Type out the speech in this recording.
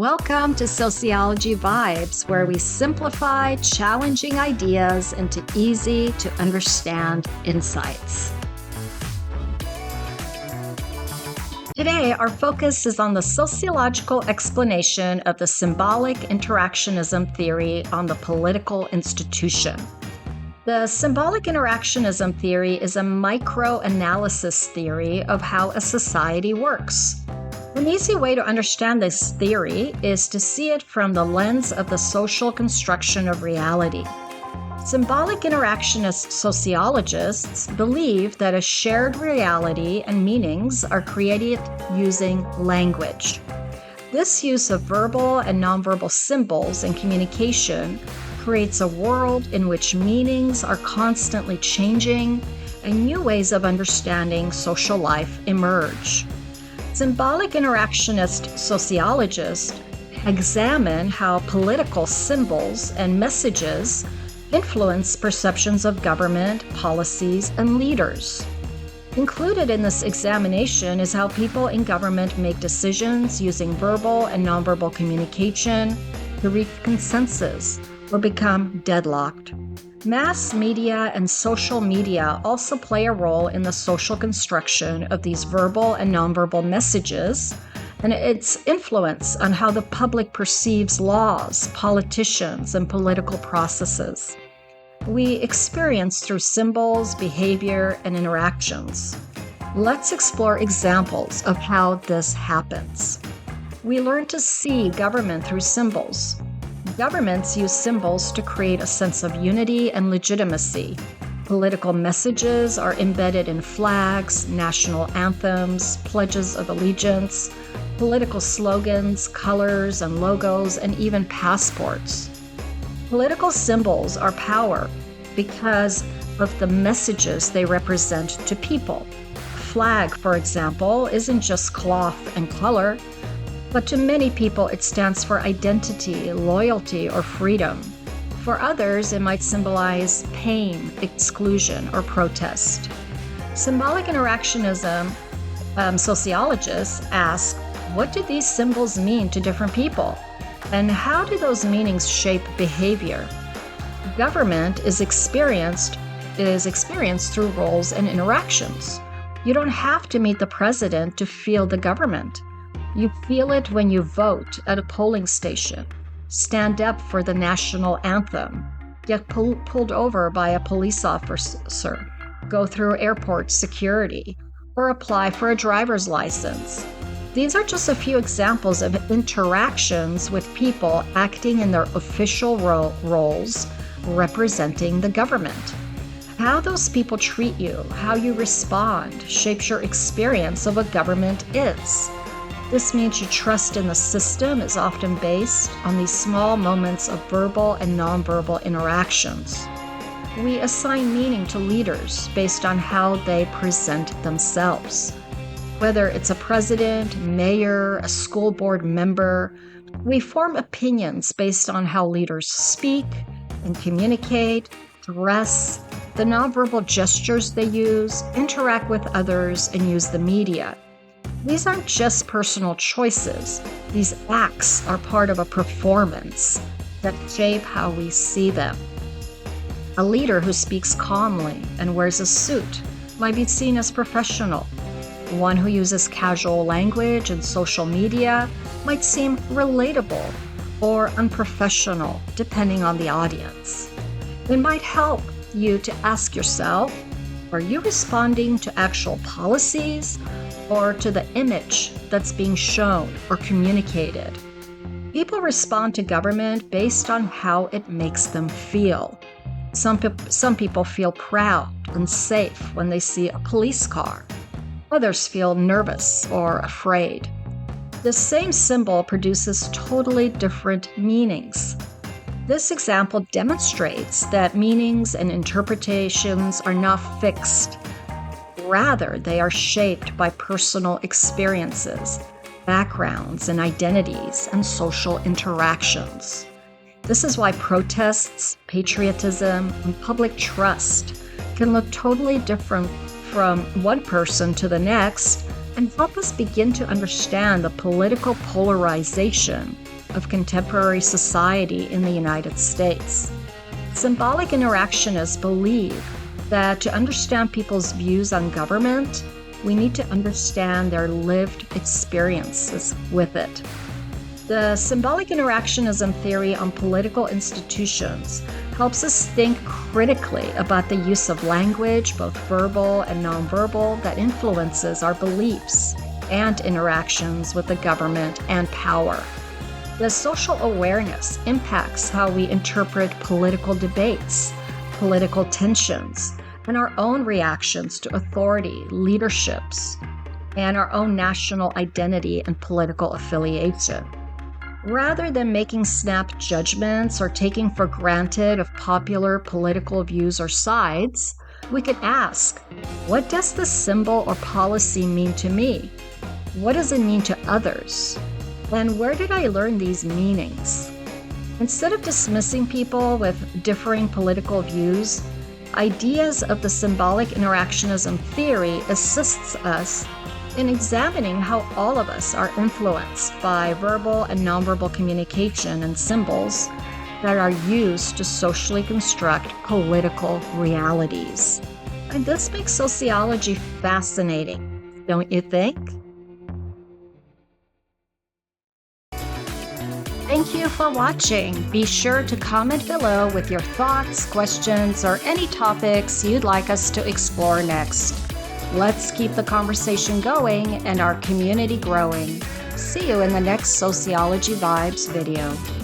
Welcome to Sociology Vibes, where we simplify challenging ideas into easy to understand insights. Today, our focus is on the sociological explanation of the symbolic interactionism theory on the political institution. The symbolic interactionism theory is a micro-analysis theory of how a society works. An easy way to understand this theory is to see it from the lens of the social construction of reality. Symbolic interactionist sociologists believe that a shared reality and meanings are created using language. This use of verbal and nonverbal symbols in communication creates a world in which meanings are constantly changing and new ways of understanding social life emerge. Symbolic interactionist sociologists examine how political symbols and messages influence perceptions of government, policies, and leaders. Included in this examination is how people in government make decisions using verbal and nonverbal communication to reach consensus or become deadlocked. Mass media and social media also play a role in the social construction of these verbal and nonverbal messages and its influence on how the public perceives laws, politicians, and political processes. We experience through symbols, behavior, and interactions. Let's explore examples of how this happens. We learn to see government through symbols. Governments use symbols to create a sense of unity and legitimacy. Political messages are embedded in flags, national anthems, pledges of allegiance, political slogans, colors and logos, and even passports. Political symbols are power because of the messages they represent to people. A flag, for example, isn't just cloth and color, but to many people it stands for identity, loyalty, or freedom. For others, it might symbolize pain, exclusion, or protest. Symbolic interactionism sociologists ask, what do these symbols mean to different people? And how do those meanings shape behavior? Government is experienced through roles and interactions. You don't have to meet the president to feel the government. You feel it when you vote at a polling station, stand up for the national anthem, get pulled over by a police officer, go through airport security, or apply for a driver's license. These are just a few examples of interactions with people acting in their official roles representing the government. How those people treat you, how you respond, shapes your experience of what government is. This means your trust in the system is often based on these small moments of verbal and nonverbal interactions. We assign meaning to leaders based on how they present themselves. Whether it's a president, mayor, a school board member, we form opinions based on how leaders speak and communicate, dress, the nonverbal gestures they use, interact with others, and use the media. These aren't just personal choices. These acts are part of a performance that shape how we see them. A leader who speaks calmly and wears a suit might be seen as professional. One who uses casual language and social media might seem relatable or unprofessional, depending on the audience. It might help you to ask yourself, are you responding to actual policies or to the image that's being shown or communicated? People respond to government based on how it makes them feel. Some people feel proud and safe when they see a police car. Others feel nervous or afraid. The same symbol produces totally different meanings. This example demonstrates that meanings and interpretations are not fixed. Rather, they are shaped by personal experiences, backgrounds, and identities, and social interactions. This is why protests, patriotism, and public trust can look totally different from one person to the next and help us begin to understand the political polarization of contemporary society in the United States. Symbolic interactionists believe that to understand people's views on government, we need to understand their lived experiences with it. The symbolic interactionism theory on political institutions helps us think critically about the use of language, both verbal and nonverbal, that influences our beliefs and interactions with the government and power. The social awareness impacts how we interpret political debates, political tensions, and our own reactions to authority, leaderships, and our own national identity and political affiliation. Rather than making snap judgments or taking for granted of popular political views or sides, we could ask, what does this symbol or policy mean to me? What does it mean to others? And where did I learn these meanings? Instead of dismissing people with differing political views, ideas of the symbolic interactionism theory assists us in examining how all of us are influenced by verbal and nonverbal communication and symbols that are used to socially construct political realities. And this makes sociology fascinating, don't you think? Thank you for watching. Be sure to comment below with your thoughts, questions, or any topics you'd like us to explore next. Let's keep the conversation going and our community growing. See you in the next Sociology Vibes video.